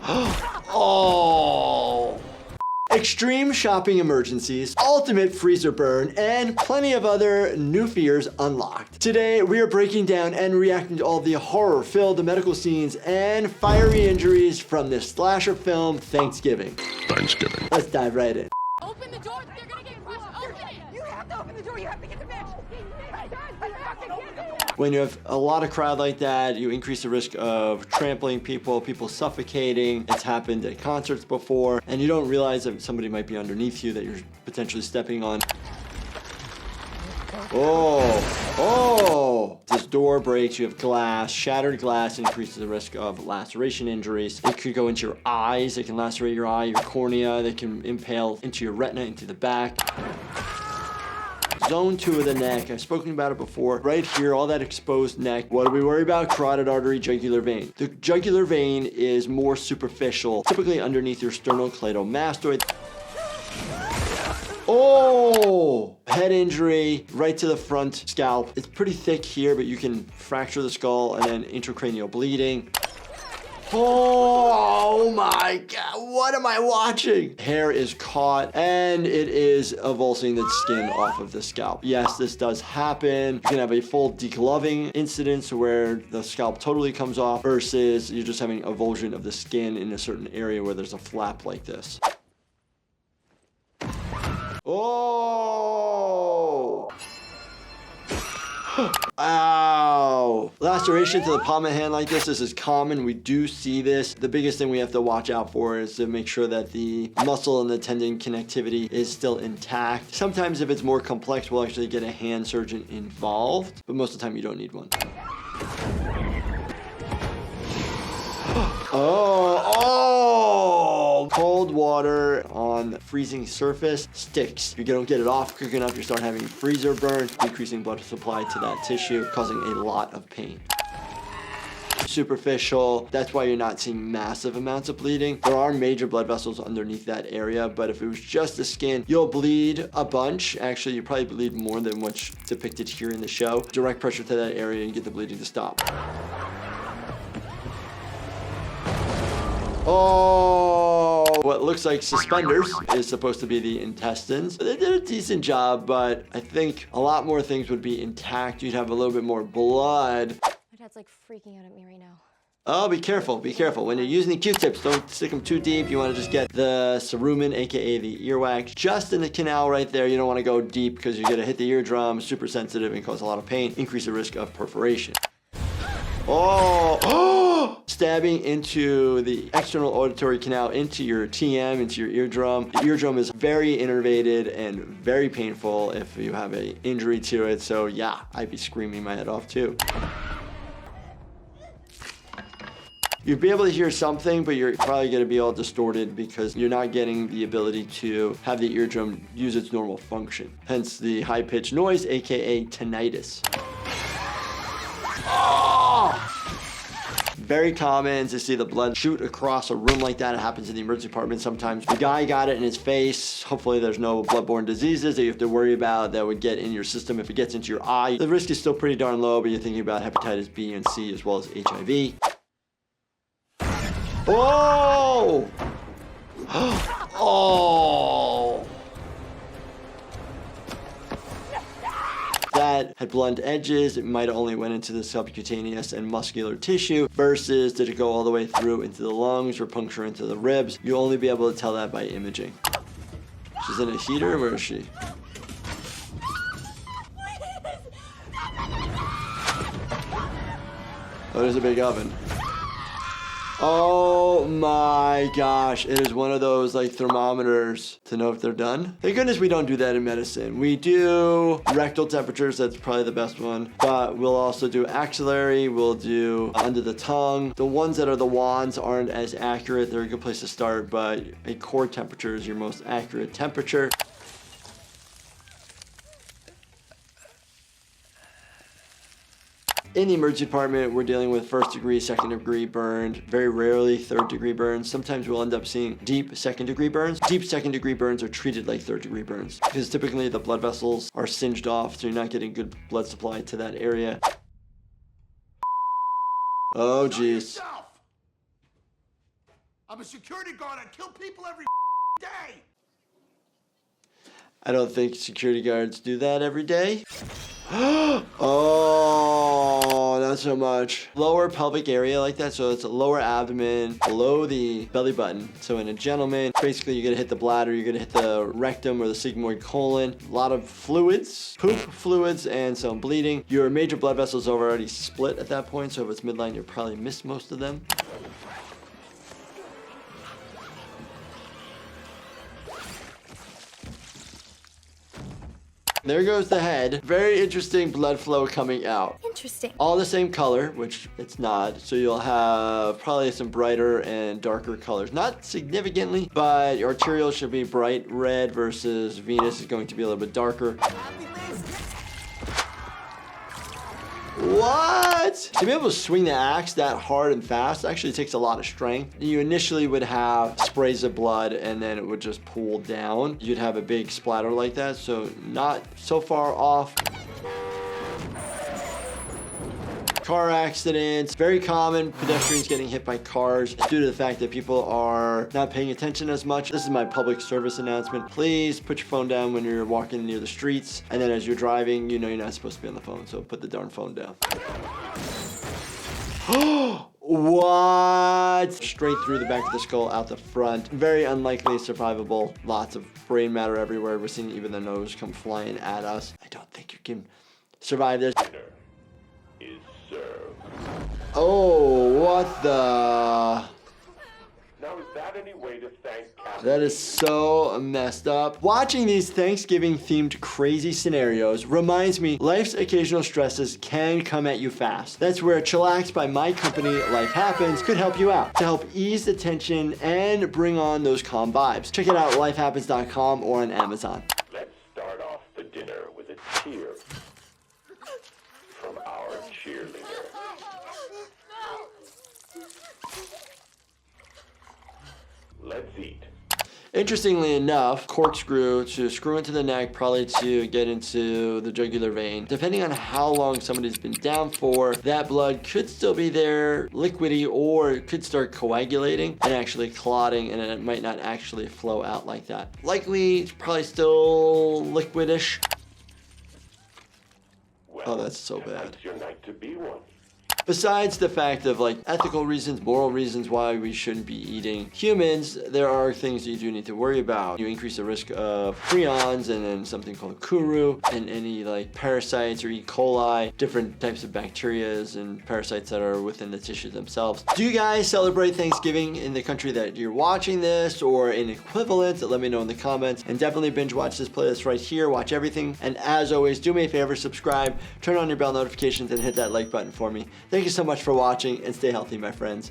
Oh! Extreme shopping emergencies, ultimate freezer burn, and plenty of other new fears unlocked. Today, we are breaking down and reacting to all the horror-filled medical scenes and fiery injuries from this slasher film, Thanksgiving. Let's dive right in. Open the door, they're gonna get crushed. Open it! You have to open the door, you have to get the bitch! When you have a lot of crowd like that, you increase the risk of trampling people, people suffocating. It's happened at concerts before, and you don't realize that somebody might be underneath you that you're potentially stepping on. Oh, this door breaks, you have glass. Shattered glass increases the risk of laceration injuries. It could go into your eyes, it can lacerate your eye, your cornea, they can impale into your retina, into the back. Zone 2 of the neck, I've spoken about it before. Right here, all that exposed neck. What do we worry about? Carotid artery, jugular vein. The jugular vein is more superficial, typically underneath your sternocleidomastoid. Oh! Head injury right to the front scalp. It's pretty thick here, but you can fracture the skull and then intracranial bleeding. Oh my God, what am I watching? Hair is caught and it is avulsing the skin off of the scalp. Yes, this does happen. You can have a full degloving incident where the scalp totally comes off versus you're just having avulsion of the skin in a certain area where there's a flap like this. Oh! Ow! Laceration to the palm of the hand like this is common. We do see this. The biggest thing we have to watch out for is to make sure that the muscle and the tendon connectivity is still intact. Sometimes if it's more complex, we'll actually get a hand surgeon involved, but most of the time you don't need one. Oh! Cold water on freezing surface sticks. If you don't get it off quick enough, you start having freezer burn, decreasing blood supply to that tissue, causing a lot of pain. Superficial, that's why you're not seeing massive amounts of bleeding. There are major blood vessels underneath that area, but if it was just the skin, you'll bleed a bunch. Actually, you probably bleed more than what's depicted here in the show. Direct pressure to that area and get the bleeding to stop. Oh, what looks like suspenders is supposed to be the intestines. They did a decent job, but I think a lot more things would be intact. You'd have a little bit more blood. My dad's like freaking out at me right now. Oh, be careful, be careful. When you're using the Q-tips, don't stick them too deep. You want to just get the cerumen, aka the earwax, just in the canal right there. You don't want to go deep because you're going to hit the eardrum, super sensitive and cause a lot of pain, increase the risk of perforation. Oh, stabbing into the external auditory canal, into your TM, into your eardrum. The eardrum is very innervated and very painful if you have an injury to it. So yeah, I'd be screaming my head off too. You'd be able to hear something, but you're probably going to be all distorted because you're not getting the ability to have the eardrum use its normal function. Hence the high-pitched noise, aka tinnitus. Very common to see the blood shoot across a room like that. It happens in the emergency department sometimes. The guy got it in his face. Hopefully there's no bloodborne diseases that you have to worry about that would get in your system. If it gets into your eye, the risk is still pretty darn low, but you're thinking about hepatitis B and C as well as HIV. Oh! Oh! That had blunt edges. It might have only went into the subcutaneous and muscular tissue versus did it go all the way through into the lungs or puncture into the ribs. You'll only be able to tell that by imaging. She's in a heater. Where is she? Oh, there's a big oven. Oh my gosh, it is one of those like thermometers to know if they're done. Thank goodness we don't do that in medicine. We do rectal temperatures, that's probably the best one, but we'll also do axillary, we'll do under the tongue. The ones that are the wands aren't as accurate. They're a good place to start, but a core temperature is your most accurate temperature. In the emergency department, we're dealing with first degree, second degree burns, very rarely third degree burns. Sometimes we'll end up seeing deep second degree burns. Deep second degree burns are treated like third degree burns because typically the blood vessels are singed off, so you're not getting good blood supply to that area. Oh, geez. I'm a security guard. I kill people every day. I don't think security guards do that every day. Oh, not so much. Lower pelvic area like that, so it's a lower abdomen, below the belly button. So in a gentleman, basically you're gonna hit the bladder, you're gonna hit the rectum or the sigmoid colon. A lot of fluids, poop fluids, and some bleeding. Your major blood vessels are already split at that point, so if it's midline, you'll probably miss most of them. There goes the head. Very interesting blood flow coming out. Interesting. All the same color, which it's not. So you'll have probably some brighter and darker colors. Not significantly, but your arterial should be bright red versus venous is going to be a little bit darker. What? To be able to swing the axe that hard and fast actually takes a lot of strength. You initially would have sprays of blood and then it would just pool down. You'd have a big splatter like that, so not so far off. Car accidents, very common. Pedestrians getting hit by cars due to the fact that people are not paying attention as much. This is my public service announcement. Please put your phone down when you're walking near the streets. And then as you're driving, you know you're not supposed to be on the phone, so put the darn phone down. What? Straight through the back of the skull, out the front. Very unlikely survivable. Lots of brain matter everywhere. We're seeing even the nose come flying at us. I don't think you can survive this. Oh, what the? Now, is that any way to thank Captain? That is so messed up. Watching these Thanksgiving-themed crazy scenarios reminds me life's occasional stresses can come at you fast. That's where Chillax by my company, Life Happens, could help you out to help ease the tension and bring on those calm vibes. Check it out at lifehappens.com or on Amazon. Let's start off the dinner with a cheer from our cheerleader. Let's eat. Interestingly enough, corkscrew to screw into the neck, probably to get into the jugular vein. Depending on how long somebody's been down for, that blood could still be there, liquidy, or it could start coagulating and actually clotting, and it might not actually flow out like that. Likely, it's probably still liquidish. Well, Oh, that's so bad. tonight's your night to be one. Besides the fact of like ethical reasons, moral reasons why we shouldn't be eating humans, there are things you do need to worry about. You increase the risk of prions and then something called kuru and any like parasites or E. coli, different types of bacterias and parasites that are within the tissues themselves. Do you guys celebrate Thanksgiving in the country that you're watching this or an equivalent? Let me know in the comments, and definitely binge watch this playlist right here. Watch everything, and as always, do me a favor, subscribe, turn on your bell notifications, and hit that like button for me. Thank you so much for watching, and stay healthy, my friends.